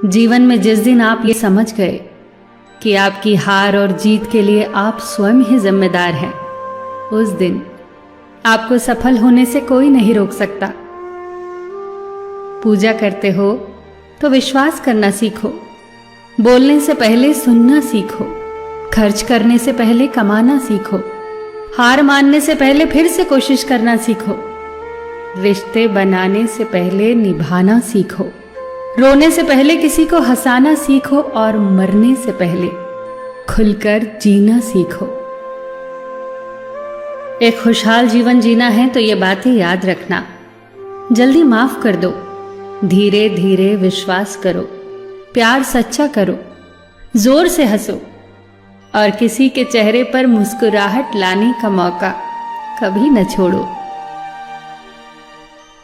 जीवन में जिस दिन आप ये समझ गए कि आपकी हार और जीत के लिए आप स्वयं ही जिम्मेदार हैं, उस दिन आपको सफल होने से कोई नहीं रोक सकता। पूजा करते हो तो विश्वास करना सीखो, बोलने से पहले सुनना सीखो, खर्च करने से पहले कमाना सीखो, हार मानने से पहले फिर से कोशिश करना सीखो, रिश्ते बनाने से पहले निभाना सीखो, रोने से पहले किसी को हंसाना सीखो और मरने से पहले खुलकर जीना सीखो। एक खुशहाल जीवन जीना है तो ये बातें याद रखना। जल्दी माफ कर दो, धीरे धीरे विश्वास करो, प्यार सच्चा करो, जोर से हंसो और किसी के चेहरे पर मुस्कुराहट लाने का मौका कभी न छोड़ो।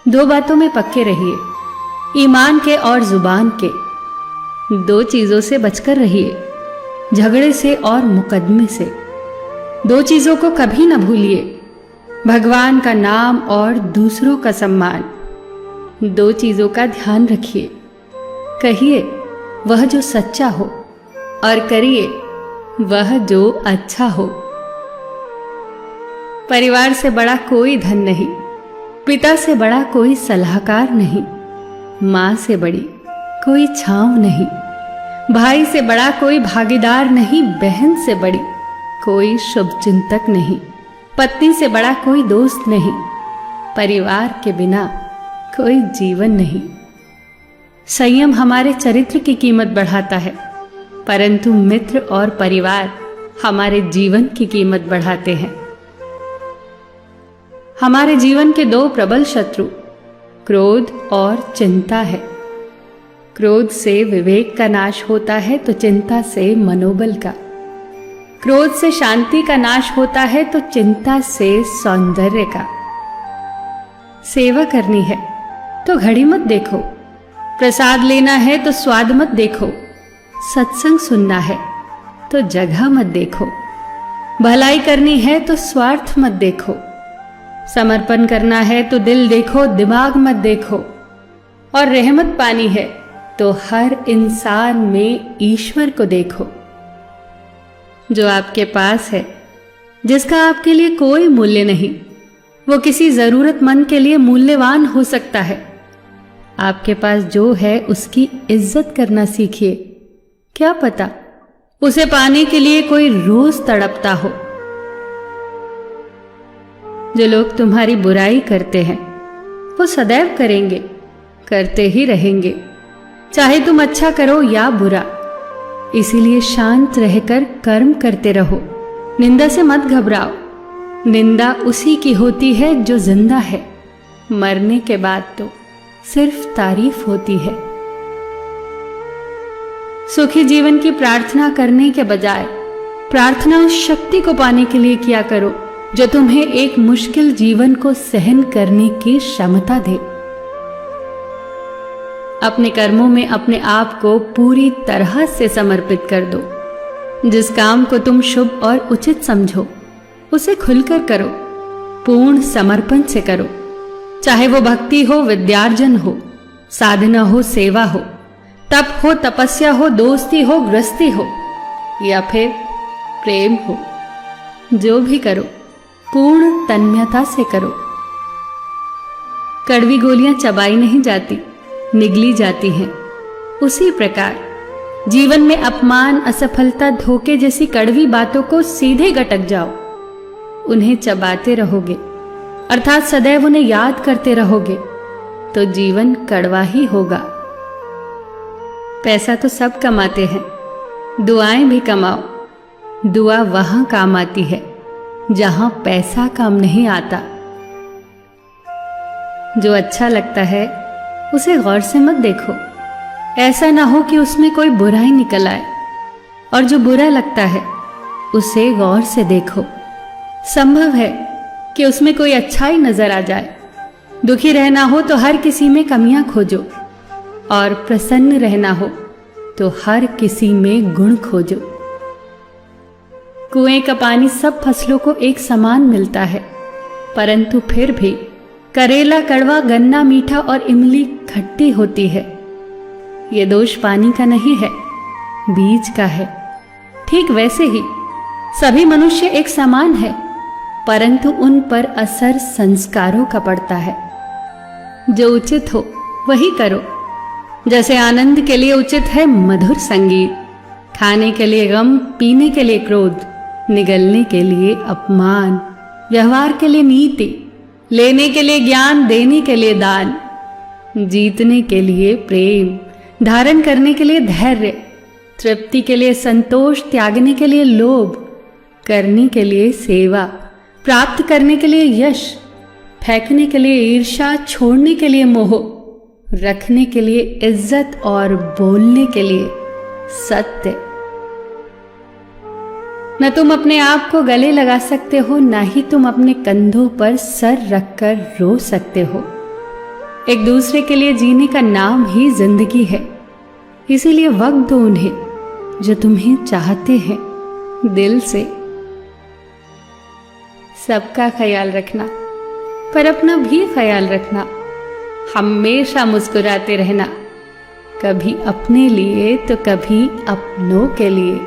दो बातों में पक्के रहिए, ईमान के और जुबान के। दो चीजों से बचकर रहिए, झगड़े से और मुकदमे से। दो चीजों को कभी न भूलिए, भगवान का नाम और दूसरों का सम्मान। दो चीजों का ध्यान रखिए, कहिए वह जो सच्चा हो और करिए वह जो अच्छा हो। परिवार से बड़ा कोई धन नहीं, पिता से बड़ा कोई सलाहकार नहीं, मां से बड़ी कोई छांव नहीं, भाई से बड़ा कोई भागीदार नहीं, बहन से बड़ी कोई शुभचिंतक नहीं, पत्नी से बड़ा कोई दोस्त नहीं, परिवार के बिना कोई जीवन नहीं। संयम हमारे चरित्र की कीमत बढ़ाता है, परंतु मित्र और परिवार हमारे जीवन की कीमत बढ़ाते हैं। हमारे जीवन के दो प्रबल शत्रु क्रोध और चिंता है। क्रोध से विवेक का नाश होता है तो चिंता से मनोबल का। क्रोध से शांति का नाश होता है तो चिंता से सौंदर्य का। सेवा करनी है तो घड़ी मत देखो, प्रसाद लेना है तो स्वाद मत देखो, सत्संग सुनना है तो जगह मत देखो, भलाई करनी है तो स्वार्थ मत देखो, समर्पण करना है तो दिल देखो, दिमाग मत देखो, और रहमत पानी है तो हर इंसान में ईश्वर को देखो। जो आपके पास है, जिसका आपके लिए कोई मूल्य नहीं, वो किसी जरूरतमंद के लिए मूल्यवान हो सकता है। आपके पास जो है उसकी इज्जत करना सीखिए, क्या पता उसे पाने के लिए कोई रोज तड़पता हो। जो लोग तुम्हारी बुराई करते हैं वो सदैव करेंगे, करते ही रहेंगे, चाहे तुम अच्छा करो या बुरा। इसीलिए शांत रहकर कर्म करते रहो, निंदा से मत घबराओ। निंदा उसी की होती है जो जिंदा है, मरने के बाद तो सिर्फ तारीफ होती है। सुखी जीवन की प्रार्थना करने के बजाय प्रार्थना उस शक्ति को पाने के लिए किया करो जो तुम्हें एक मुश्किल जीवन को सहन करने की क्षमता दे। अपने कर्मों में अपने आप को पूरी तरह से समर्पित कर दो। जिस काम को तुम शुभ और उचित समझो उसे खुलकर करो, पूर्ण समर्पण से करो। चाहे वो भक्ति हो, विद्यार्जन हो, साधना हो, सेवा हो, तप हो, तपस्या हो, दोस्ती हो, गृहस्थी हो या फिर प्रेम हो, जो भी करो पूर्ण तन्मयता से करो। कड़वी गोलियां चबाई नहीं जाती, निगली जाती हैं। उसी प्रकार जीवन में अपमान, असफलता, धोखे जैसी कड़वी बातों को सीधे गटक जाओ। उन्हें चबाते रहोगे, अर्थात सदैव उन्हें याद करते रहोगे, तो जीवन कड़वा ही होगा। पैसा तो सब कमाते हैं, दुआएं भी कमाओ। दुआ वहां काम आती है जहां पैसा काम नहीं आता। जो अच्छा लगता है उसे गौर से मत देखो, ऐसा ना हो कि उसमें कोई बुराई निकल आए, और जो बुरा लगता है उसे गौर से देखो। संभव है कि उसमें कोई अच्छाई नजर आ जाए। दुखी रहना हो तो हर किसी में कमियां खोजो, और प्रसन्न रहना हो तो हर किसी में गुण खोजो। कुएं का पानी सब फसलों को एक समान मिलता है, परंतु फिर भी करेला कड़वा, गन्ना मीठा और इमली खट्टी होती है। ये दोष पानी का नहीं है, बीज का है। ठीक वैसे ही सभी मनुष्य एक समान है, परंतु उन पर असर संस्कारों का पड़ता है। जो उचित हो वही करो। जैसे आनंद के लिए उचित है मधुर संगीत, खाने के लिए गम, पीने के लिए क्रोध, निगलने के लिए अपमान, व्यवहार के लिए नीति, लेने के लिए ज्ञान, देने के लिए दान, जीतने के लिए प्रेम, धारण करने के लिए धैर्य, तृप्ति के लिए संतोष, त्यागने के लिए लोभ, करने के लिए सेवा, प्राप्त करने के लिए यश, फेंकने के लिए ईर्ष्या, छोड़ने के लिए मोह, रखने के लिए इज्जत और बोलने के लिए सत्य। न तुम अपने आप को गले लगा सकते हो, ना ही तुम अपने कंधों पर सर रखकर रो सकते हो। एक दूसरे के लिए जीने का नाम ही जिंदगी है। इसीलिए वक्त दो उन्हें जो तुम्हें चाहते हैं दिल से। सबका ख्याल रखना, पर अपना भी ख्याल रखना। हमेशा मुस्कुराते रहना, कभी अपने लिए तो कभी अपनों के लिए।